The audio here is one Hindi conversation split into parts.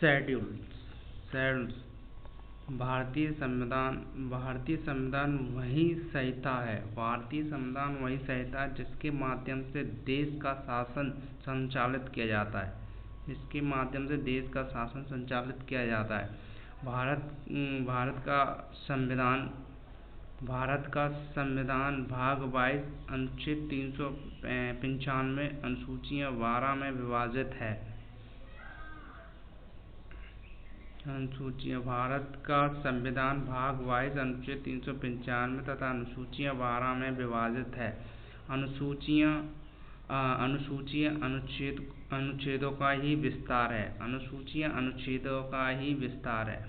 शेड्यूल्स। भारतीय संविधान वही संहिता है जिसके माध्यम से देश का शासन संचालित किया जाता है। भारत का संविधान भाग 22 अनुच्छेद 395 अनुसूचियां 12 में विभाजित है। भारत का संविधान भाग 22 अनुच्छेद 395 तथा अनुसूचियां 12 में विभाजित है। अनुच्छेदों का ही विस्तार है।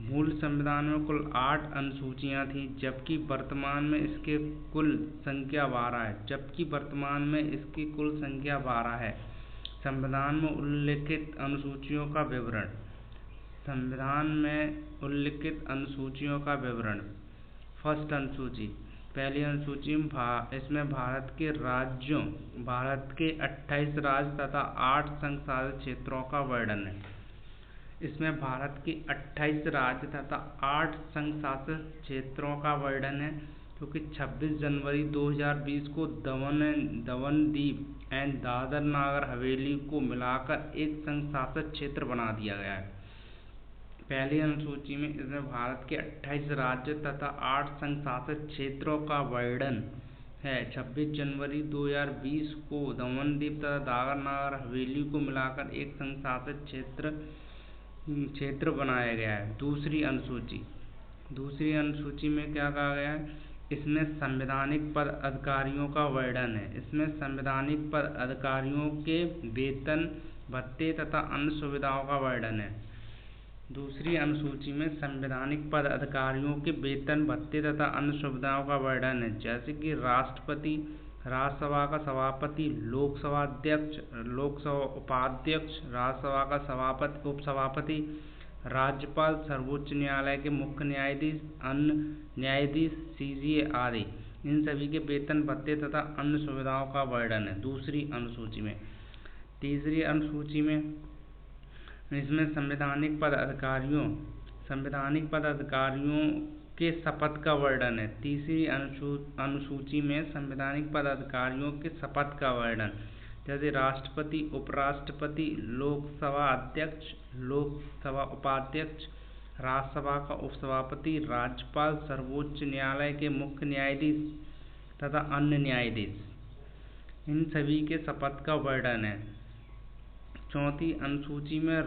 मूल संविधान में कुल 8 अनुसूचियां थीं, जबकि वर्तमान में इसकी कुल संख्या 12 है। संविधान में उल्लिखित अनुसूचियों का विवरण। फर्स्ट अनुसूची। पहली अनुसूची में इसमें भारत के 28 राज्य तथा 8 संघ शासित क्षेत्रों का वर्णन है। इसमें भारत के 28 राज्य तथा 8 संघ शासित क्षेत्रों का वर्णन है, क्योंकि 26 जनवरी 2020 को दमन दीव एवं दादर नागर हवेली को मिलाकर एक संघ शासित क्षेत्र बना दिया गया है। पहली अनुसूची में इसमें भारत के 28 राज्य तथा 8 संघ शासित क्षेत्रों का वर्णन है। 26 जनवरी 2020 को दमन दीव तथा दादर नागर हवेली को मिलाकर एक संघ शासित क्षेत्र बनाया गया है। दूसरी अनुसूची में क्या कहा गया है? इसमें संवैधानिक पद अधिकारियों का वर्णन है। इसमें संवैधानिक पद अधिकारियों के वेतन भत्ते तथा अन्य सुविधाओं का वर्णन है। दूसरी अनुसूची में संवैधानिक पद अधिकारियों के वेतन भत्ते तथा अन्य सुविधाओं का वर्णन है, जैसे कि राष्ट्रपति, राज्यसभा का सभापति, लोकसभा अध्यक्ष, लोकसभा उपाध्यक्ष, राज्यसभा का सभापति, उपसभापति, राज्यपाल, सर्वोच्च न्यायालय के मुख्य न्यायाधीश, अन्य न्यायाधीश, सीजे आदि। इन सभी के वेतन भत्ते तथा अन्य सुविधाओं का वर्णन है दूसरी अनुसूची में। तीसरी अनुसूची में इसमें संवैधानिक पद अधिकारियों के शपथ का वर्णन है। तीसरी अनुसूची में संवैधानिक पद अधिकारियों के शपथ का वर्णन, जैसे राष्ट्रपति, उपराष्ट्रपति, लोकसभा अध्यक्ष, लोकसभा उपाध्यक्ष, राज्यसभा का उपसभापति, राज्यपाल, सर्वोच्च न्यायालय के मुख्य न्यायाधीश तथा अन्य न्यायाधीश, इन सभी के शपथ का वर्णन है। चौथी अनुसूची में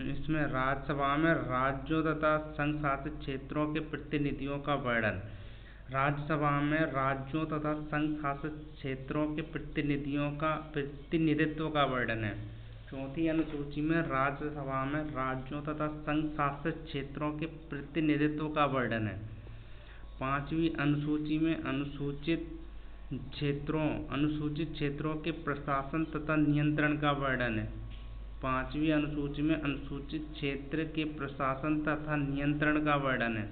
इसमें राज्यसभा में राज्यों तथा संघ शासित क्षेत्रों के प्रतिनिधियों का वर्णन। राज्यसभा में राज्यों तथा संघ शासित क्षेत्रों के प्रतिनिधित्व का वर्णन है। चौथी अनुसूची में राज्यसभा में राज्यों तथा संघ शासित क्षेत्रों के प्रतिनिधित्व का वर्णन है। पांचवी अनुसूची में अनुसूचित क्षेत्रों के प्रशासन तथा नियंत्रण का वर्णन है। पांचवी अनुसूची में अनुसूचित क्षेत्र के प्रशासन तथा नियंत्रण का वर्णन है।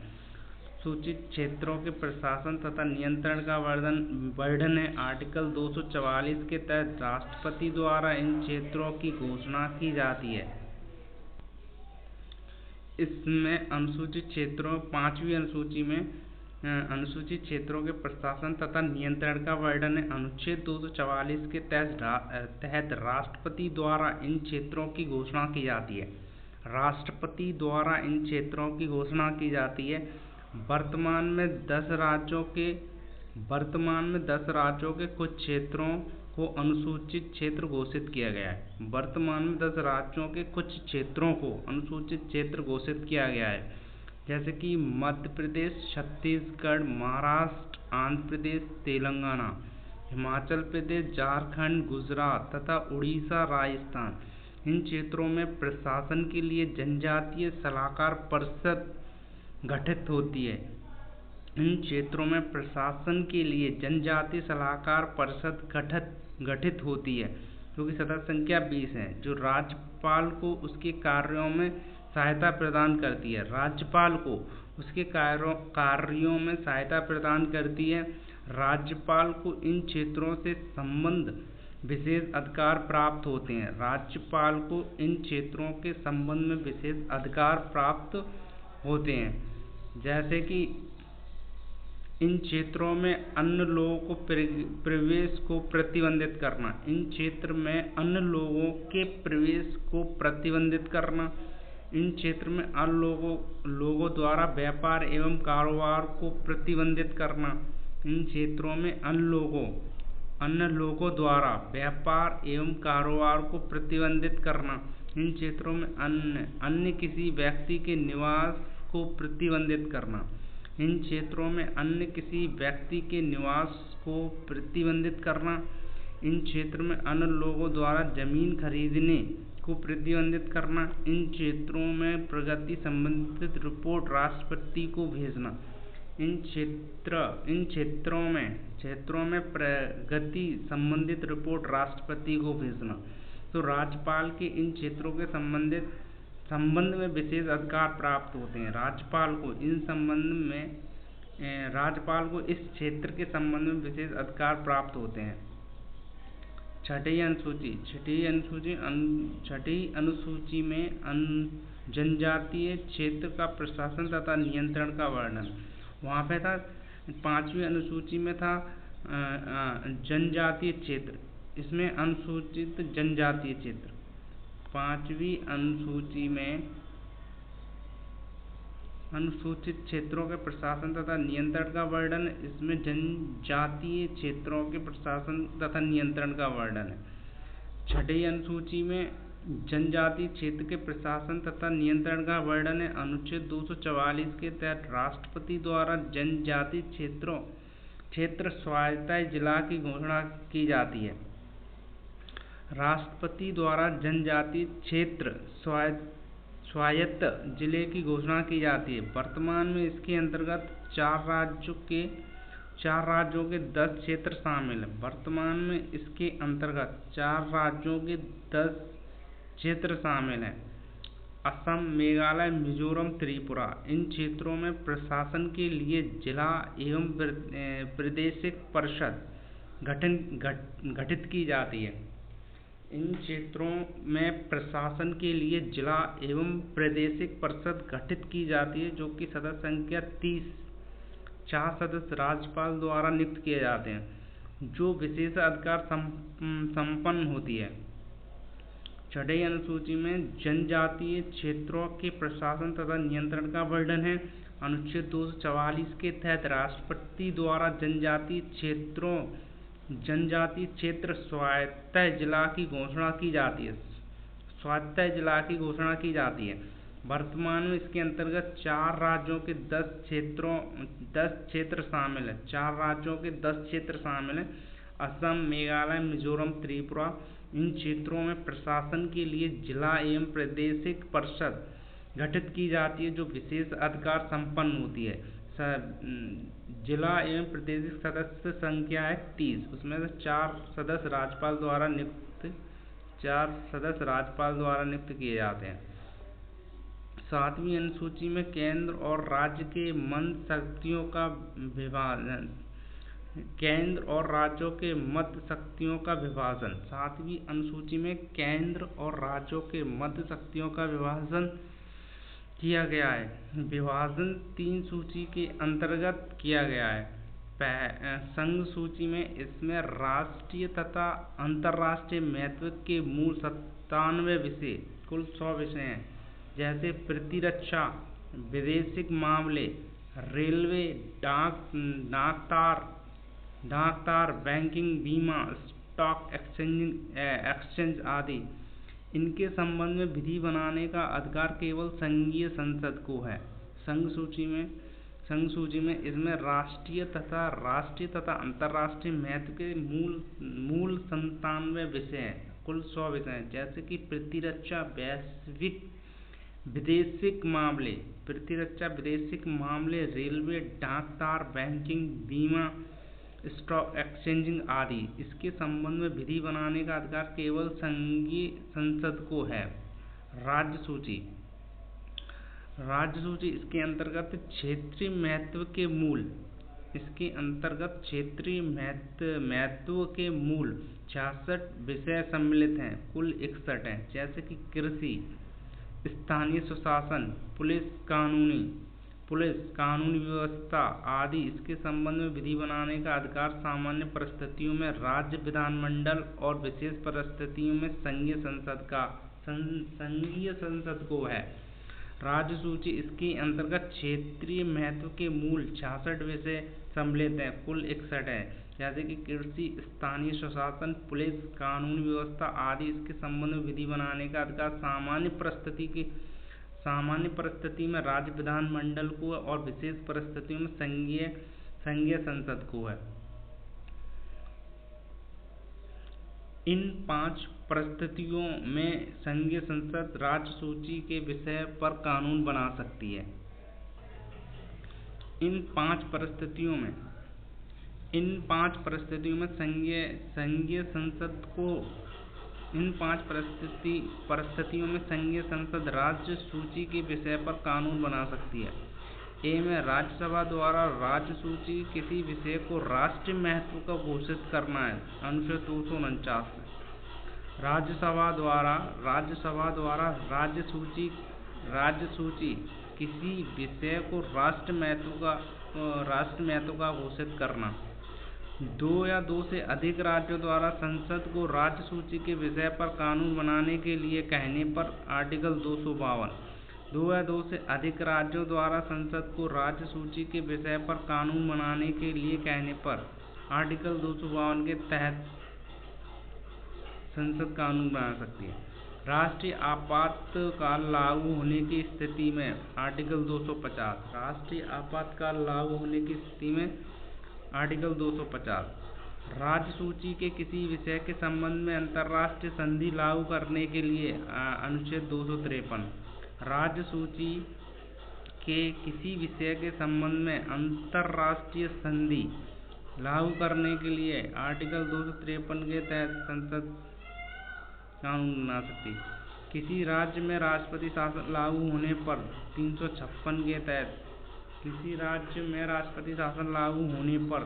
सूचित क्षेत्रों के प्रशासन तथा नियंत्रण का वर्णन है। आर्टिकल 244 के तहत राष्ट्रपति द्वारा इन क्षेत्रों की घोषणा की जाती है। इसमें पांचवी अनुसूची में अनुसूचित क्षेत्रों के प्रशासन तथा नियंत्रण का वर्णन है। अनुच्छेद 244 के तहत राष्ट्रपति द्वारा इन क्षेत्रों की घोषणा की जाती है। वर्तमान में 10 राज्यों के कुछ क्षेत्रों को अनुसूचित क्षेत्र घोषित किया गया है। जैसे कि मध्य प्रदेश, छत्तीसगढ़, महाराष्ट्र, आंध्र प्रदेश, तेलंगाना, हिमाचल प्रदेश, झारखंड, गुजरात तथा उड़ीसा, राजस्थान। इन क्षेत्रों में प्रशासन के लिए जनजातीय सलाहकार परिषद गठित होती है। जो कि सदस्य संख्या 20 है, जो राज्यपाल को उसके कार्यों में सहायता प्रदान करती है। राज्यपाल को इन क्षेत्रों से संबद्ध विशेष अधिकार प्राप्त होते हैं। राज्यपाल को इन क्षेत्रों के संबंध में विशेष अधिकार प्राप्त होते हैं, जैसे कि इन क्षेत्रों में अन्य लोगों को प्रवेश को प्रतिबंधित करना, इन क्षेत्र में अन्य लोगों के प्रवेश को प्रतिबंधित करना, इन क्षेत्र में अन्य लोगों द्वारा व्यापार एवं कारोबार को प्रतिबंधित करना, इन क्षेत्रों में अन्य लोगों द्वारा व्यापार एवं कारोबार को प्रतिबंधित करना, इन क्षेत्रों में अन्य किसी व्यक्ति के निवास को प्रतिबंधित करना, इन क्षेत्रों में अन्य किसी व्यक्ति के निवास को प्रतिबंधित करना, इन क्षेत्र में अन्य लोगों द्वारा जमीन खरीदने को प्रतिबंधित करना, इन क्षेत्रों में प्रगति संबंधित रिपोर्ट राष्ट्रपति को भेजना, इन क्षेत्रों में प्रगति संबंधित रिपोर्ट राष्ट्रपति को भेजना। तो राज्यपाल के इन क्षेत्रों के संबंध में विशेष अधिकार प्राप्त होते हैं। राज्यपाल को इस क्षेत्र के संबंध में विशेष अधिकार प्राप्त होते हैं। छठी अनुसूची में जनजातीय क्षेत्र का प्रशासन तथा नियंत्रण का वर्णन। वहाँ पे था 5वीं अनुसूची में था जनजातीय क्षेत्र, इसमें अनुसूचित जनजातीय क्षेत्र। 5वीं अनुसूची में अनुसूचित क्षेत्रों के प्रशासन तथा नियंत्रण का वर्णन, इसमें जनजातीय क्षेत्रों के प्रशासन तथा नियंत्रण का वर्णन है। छठी अनुसूची में जनजातीय क्षेत्र के प्रशासन तथा नियंत्रण का वर्णन है। अनुच्छेद 244 के तहत राष्ट्रपति द्वारा जनजातीय क्षेत्र स्वायत्त जिला की घोषणा की जाती है। राष्ट्रपति द्वारा जनजातीय क्षेत्र स्वायत्त जिले की घोषणा की जाती है। वर्तमान में इसके अंतर्गत 4 राज्यों के 10 क्षेत्र शामिल हैं। वर्तमान में इसके अंतर्गत 4 राज्यों के 10 क्षेत्र शामिल हैं: असम, मेघालय, मिजोरम, त्रिपुरा। इन क्षेत्रों में प्रशासन के लिए जिला एवं प्रादेशिक परिषद गठित की जाती है। इन क्षेत्रों में प्रशासन के लिए जिला एवं प्रादेशिक परिषद गठित की जाती है, जो कि सदस्य संख्या 30, 4 सदस्य राज्यपाल द्वारा नियुक्त किए जाते हैं, जो विशेष अधिकार संपन्न होती है। छठी अनुसूची में जनजातीय क्षेत्रों के प्रशासन तथा नियंत्रण का वर्णन है। अनुच्छेद 244 के तहत राष्ट्रपति द्वारा जनजातीय क्षेत्र स्वायत्त जिला की घोषणा की जाती है। वर्तमान में इसके अंतर्गत 4 राज्यों के 10 क्षेत्र शामिल हैं। 4 राज्यों के 10 क्षेत्र शामिल हैं: असम, मेघालय, मिजोरम, त्रिपुरा। इन क्षेत्रों में प्रशासन के लिए जिला एवं प्रादेशिक परिषद गठित की जाती है, जो विशेष अधिकार संपन्न होती है। जिला एवं प्रादेशिक सदस्य संख्या है 30, उसमें से 4 सदस्य राज्यपाल द्वारा नियुक्त किए जाते हैं। 7वीं अनुसूची में केंद्र और राज्य के मध्य शक्तियों का विभाजन। केंद्र और राज्यों के मध्य शक्तियों का विभाजन। 7वीं अनुसूची में केंद्र और राज्यों के मध्य शक्तियों का विभाजन किया गया है। विभाजन 3 सूची के अंतर्गत किया गया है। संघ सूची में इसमें राष्ट्रीय तथा अंतर्राष्ट्रीय महत्व के मूल 97 विषय, कुल 100 विषय हैं, जैसे प्रतिरक्षा, वैदेशिक मामले, रेलवे, डाकतार, बैंकिंग, बीमा, स्टॉक एक्सचेंज आदि। इनके संबंध में विधि बनाने का अधिकार केवल संघीय संसद को है। संघ सूची में इसमें राष्ट्रीय तथा अंतर्राष्ट्रीय महत्व के मूल 97 विषय हैं, कुल 100 विषय हैं, जैसे कि प्रतिरक्षा, विदेशिक मामले, रेलवे, डाकतार, बैंकिंग, बीमा, स्टॉक एक्सचेंजिंग आदि। इसके संबंध में विधि बनाने का अधिकार केवल संघीय संसद को है। राज्य सूची इसके अंतर्गत क्षेत्रीय महत्व के मूल इसके अंतर्गत क्षेत्रीय महत्व के मूल 66 विषय सम्मिलित हैं, कुल 61 हैं, जैसे कि कृषि, स्थानीय सुशासन, पुलिस, कानूनी व्यवस्था आदि। इसके संबंध में विधि बनाने का अधिकार सामान्य परिस्थितियों में राज्य विधानमंडल और विशेष परिस्थितियों में संघीय संसद को है। राज्य सूची, इसके अंतर्गत क्षेत्रीय महत्व के मूल 66 विषय सम्मिलित हैं, कुल 61 हैं, जैसे कि कृषि, स्थानीय सुशासन, पुलिस, कानूनी व्यवस्था आदि। इसके संबंध में विधि बनाने का अधिकार सामान्य परिस्थिति में राज्य विधानमंडल को और विशेष परिस्थितियों में संघीय संसद को है। इन 5 परिस्थितियों में संघीय संसद राज्य सूची के विषय पर कानून बना सकती है। इन 5 परिस्थितियों में संघीय संसद राज्य सूची के विषय पर कानून बना सकती है। ए में राज्यसभा द्वारा राज्य सूची किसी विषय को राष्ट्रीय महत्व का घोषित करना है, अनुच्छेद 249 में। राज्यसभा द्वारा राज्य सूची किसी विषय को राष्ट्रीय महत्व का घोषित करना। 2 या 2 से अधिक राज्यों द्वारा संसद को राज्य सूची के विषय पर कानून बनाने के लिए कहने पर आर्टिकल 252। 2 या 2 से अधिक राज्यों द्वारा संसद को राज्य सूची के विषय पर कानून बनाने के लिए कहने पर आर्टिकल 252 के तहत संसद कानून बना सकती है। राष्ट्रीय आपातकाल लागू होने की स्थिति में आर्टिकल 250। राष्ट्रीय आपातकाल लागू होने की स्थिति में आर्टिकल 250। राज्य सूची के किसी विषय के संबंध में अंतर्राष्ट्रीय संधि लागू करने के लिए अनुच्छेद 253। राज्य सूची के किसी विषय के संबंध में अंतर्राष्ट्रीय संधि लागू करने के लिए आर्टिकल 253 के तहत संसद कानून बना सकती है। किसी राज्य में राष्ट्रपति शासन लागू होने पर 356 के तहत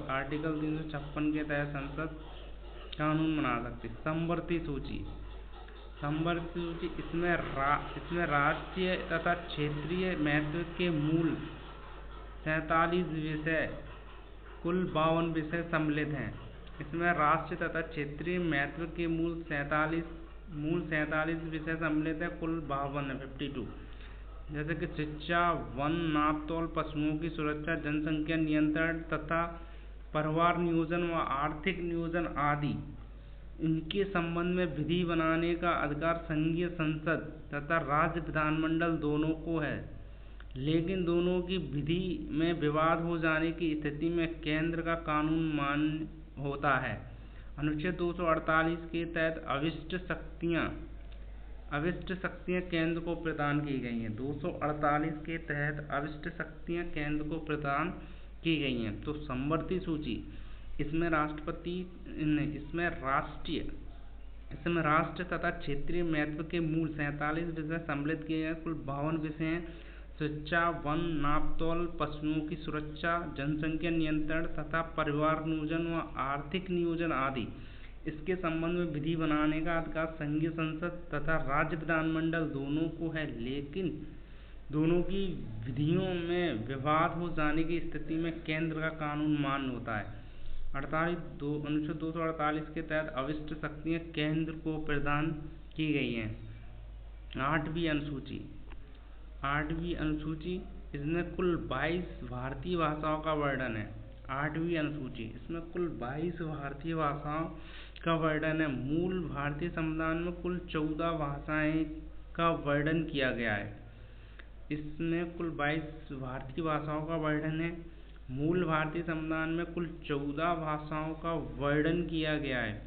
आर्टिकल 356 के तहत संसद कानून बना सकती है। समवर्ती सूची, इसमें राष्ट्रीय तथा क्षेत्रीय महत्व के मूल 47 विषय, कुल 52 विषय सम्मिलित हैं। इसमें राष्ट्रीय तथा क्षेत्रीय महत्व के मूल 47 विषय सम्मिलित हैं, कुल 52 52। जैसे कि शिक्षा, वन, नापतोल, पशुओं की सुरक्षा, जनसंख्या नियंत्रण तथा परिवार नियोजन व आर्थिक नियोजन आदि। इनके संबंध में विधि बनाने का अधिकार संघीय संसद तथा राज्य विधानमंडल दोनों को है, लेकिन दोनों की विधि में विवाद हो जाने की स्थिति में केंद्र का कानून मान्य होता है। अनुच्छेद 248 के तहत अविष्ट शक्तियाँ केंद्र को प्रदान की गई हैं। 248 के तहत अविष्ट शक्तियाँ केंद्र को प्रदान की गई हैं। तो समवर्ती सूची, इसमें राष्ट्रीय तथा क्षेत्रीय महत्व के मूल 47 विषय सम्मिलित किए गए, कुल 52 विषय हैं। शिक्षा, वन, नापतोल, पशुओं की सुरक्षा, जनसंख्या नियंत्रण तथा परिवार नियोजन व आर्थिक नियोजन आदि। इसके संबंध में विधि बनाने का अधिकार संघीय संसद तथा राज्य विधानमंडल दोनों को है, लेकिन दोनों की विधियों में विवाद हो जाने की स्थिति में केंद्र का कानून मान्य होता है। अनुच्छेद 248 के तहत अविष्ट शक्तियाँ केंद्र को प्रदान की गई हैं। 8वीं अनुसूची, इसमें कुल 22 भारतीय भाषाओं का वर्णन है। 8वीं अनुसूची, इसमें कुल 22 भारतीय भाषाओं का वर्णन है। मूल भारतीय संविधान में कुल 14 भाषाएं का वर्णन किया गया है। इसमें कुल 22 भारतीय भाषाओं का वर्णन है। मूल भारतीय संविधान में कुल 14 भाषाओं का वर्णन किया गया है।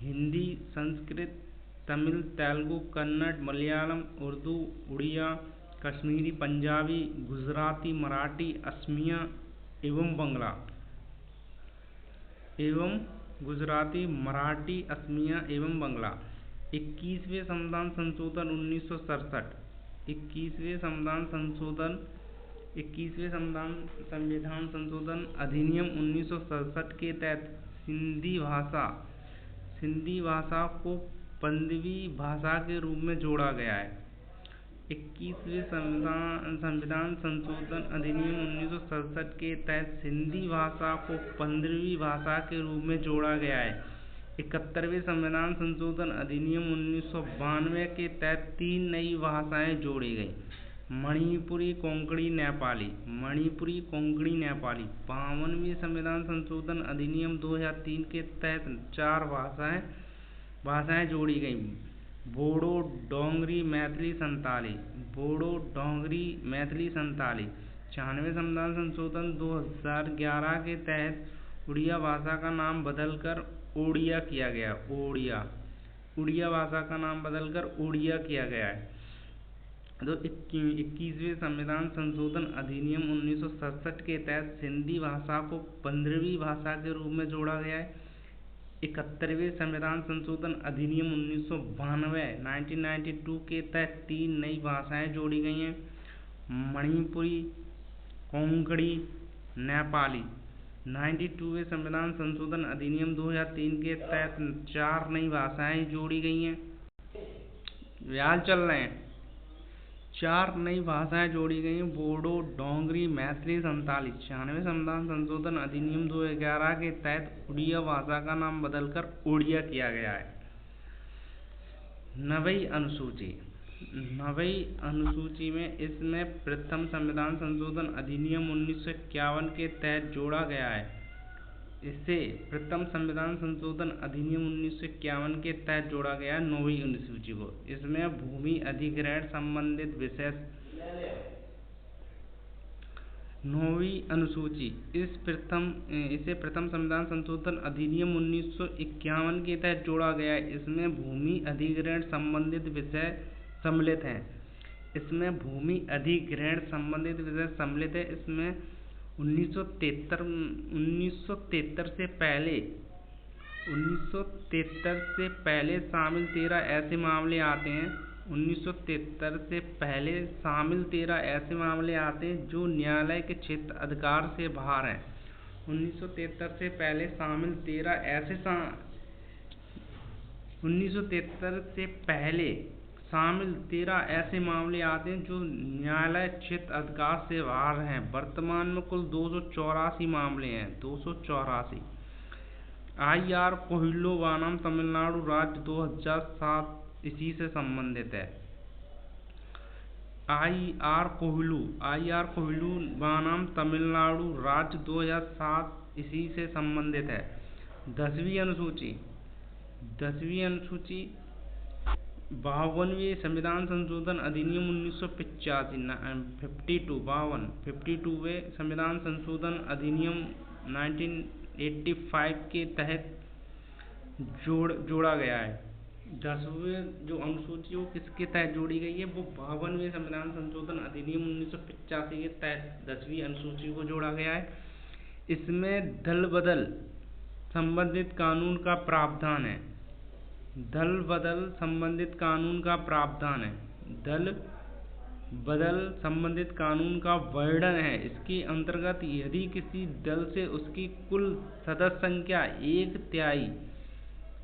हिंदी, संस्कृत, तमिल, तेलुगु, कन्नड़, मलयालम, उर्दू, उड़िया, कश्मीरी, पंजाबी, गुजराती, मराठी, असमिया एवं बंगला। 21वें संविधान संशोधन 1967 21वें संविधान संशोधन अधिनियम 1967 के तहत सिंधी भाषा को 15वीं भाषा के रूप में जोड़ा गया है। 21वें संविधान संशोधन अधिनियम 1967 के तहत सिंधी भाषा को 15वीं भाषा के रूप में जोड़ा गया है। 71वें संविधान संशोधन अधिनियम 1992 के तहत 3 नई भाषाएं जोड़ी गई: मणिपुरी कोंकणी नेपाली। 52वें संविधान संशोधन अधिनियम 2003 के तहत 4 भाषाएं जोड़ी गईं: बोडो डोगरी मैथिली संताली। 96वें संविधान संशोधन 2011 के तहत उड़िया भाषा का नाम बदलकर ओडिया किया गया। ओडिया किया गया है। तो 21वें संविधान संशोधन अधिनियम 1967 के तहत सिंधी भाषा को 15वीं भाषा के रूप में जोड़ा गया है। 71वें संविधान संशोधन अधिनियम 1992 के तहत 3 नई भाषाएं जोड़ी गई हैं: मणिपुरी कोंकणी नेपाली। 92वें संविधान संशोधन अधिनियम 2003 के तहत 4 नई भाषाएं जोड़ी गई हैं। व्याल चल रहे हैं। 4 नई भाषाएं जोड़ी गई हैं: बोडो डोगरी मैथिली संताली। 96वें संविधान संशोधन अधिनियम 2011 के तहत उड़िया भाषा का नाम बदलकर ओडिया किया गया है। 9वीं अनुसूची में इसमें प्रथम संविधान संशोधन अधिनियम 1951 के तहत जोड़ा गया है। इसे प्रथम संविधान संशोधन अधिनियम 1951 के तहत जोड़ा गया है 9वीं अनुसूची को। इसमें भूमि अधिग्रहण संबंधित विषय 9वीं अनुसूची इसे प्रथम संविधान संशोधन अधिनियम 1951 के तहत जोड़ा गया है। इसमें भूमि अधिग्रहण संबंधित विषय सम्मिलित हैं। इसमें 1973 से पहले शामिल 13 ऐसे मामले आते हैं। 1973 से पहले शामिल 13 ऐसे मामले आते हैं जो न्यायालय के क्षेत्र अधिकार से बाहर हैं। 1973 से पहले शामिल 13 ऐसे मामले आते हैं जो न्यायालय क्षेत्र अधिकार से बाहर हैं। वर्तमान में कुल 284 मामले हैं। 284 IR कोहिलू बनाम तमिलनाडु राज्य 2007 इसी से संबंधित है। IR कोहिलू बनाम तमिलनाडु राज्य 2007 इसी से संबंधित है। 10वीं अनुसूची 52वें संविधान संशोधन अधिनियम 1985 52वें संविधान संशोधन अधिनियम 1985 के तहत जोड़ा गया है। 10वीं जो अनुसूची वो किसके तहत जोड़ी गई है? वो 52वें संविधान संशोधन अधिनियम 1985 के तहत 10वीं अनुसूची को जोड़ा गया है। इसमें दल बदल संबंधित कानून का प्रावधान है। दल बदल संबंधित कानून का वर्णन है। इसके अंतर्गत यदि किसी दल से उसकी कुल सदस्य संख्या 1/3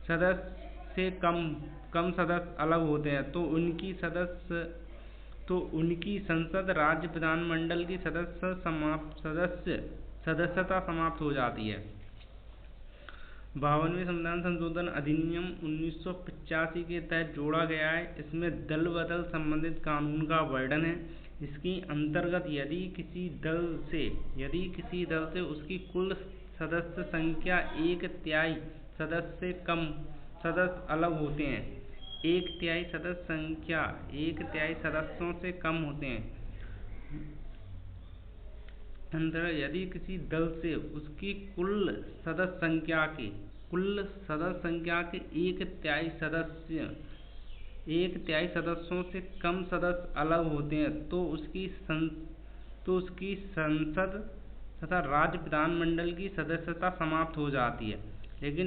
सदस्य से कम सदस्य अलग होते हैं तो उनकी संसद राज्य विधानमंडल की सदस्यता समाप्त हो जाती है। 52वें संविधान संशोधन अधिनियम 1985 के तहत जोड़ा गया है। इसमें दल बदल संबंधित कानून का वर्णन है। इसके अंतर्गत यदि किसी दल से उसकी कुल सदस्य संख्या 1/3 सदस्य से कम सदस्य अलग होते हैं, 1/3 सदस्यों से कम होते हैं, यदि किसी दल से उसकी कुल सदस्य संख्या के 1/3 सदस्यों से कम सदस्य अलग होते हैं तो उसकी संसद तथा राज्य विधानमंडल की सदस्यता समाप्त हो जाती है। लेकिन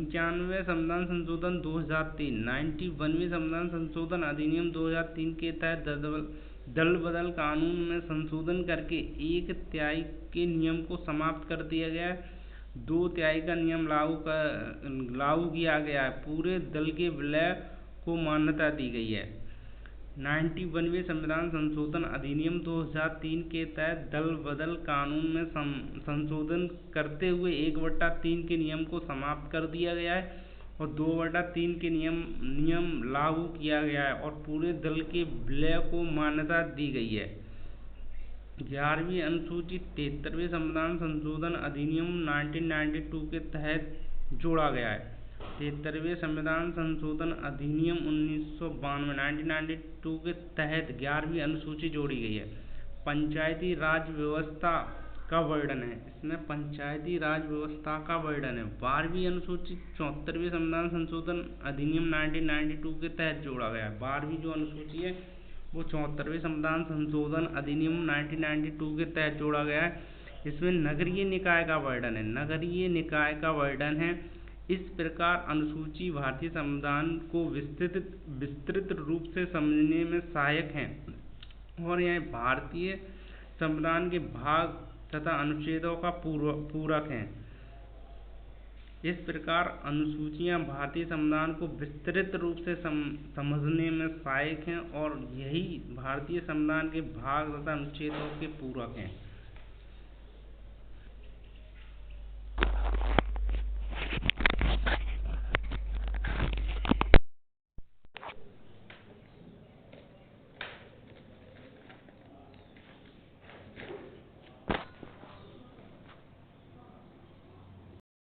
91वें संविधान संशोधन 2003 91वें संविधान संशोधन अधिनियम 2003 के तहत दल बदल कानून में संशोधन करके 1/3 के नियम को समाप्त कर दिया गया है। 2/3 का नियम लागू किया गया है। पूरे दल के विलय को मान्यता दी गई है। 91वें संविधान संशोधन अधिनियम 2003 के तहत दल बदल कानून में संशोधन करते हुए 1/3 के नियम को समाप्त कर दिया गया है और 2/3 के नियम लागू किया गया है और पूरे दल के विलय को मान्यता दी गई है। 11वीं अनुसूची 73वें संविधान संशोधन अधिनियम 1992 के तहत जोड़ा गया है। 73वें संविधान संशोधन अधिनियम 1992 के तहत 11वीं अनुसूची जोड़ी गई है। पंचायती राज व्यवस्था का वर्णन है। इसमें पंचायती राज व्यवस्था का वर्णन है। 12वीं अनुसूची 74वें संविधान संशोधन अधिनियम 1992 के तहत जोड़ा गया है। 12वीं जो अनुसूची है वो 74वें संविधान संशोधन अधिनियम 1992 के तहत जोड़ा गया है। इसमें नगरीय निकाय का वर्णन है। नगरीय निकाय का वर्णन है। इस प्रकार अनुसूची भारतीय संविधान को विस्तृत रूप से समझने में सहायक है और यह भारतीय संविधान के भाग तथा अनुच्छेदों का पूरक है। इस प्रकार अनुसूचियां भारतीय संविधान को विस्तृत रूप से समझने में सहायक हैं और यही भारतीय संविधान के भाग तथा अनुच्छेदों के पूरक हैं।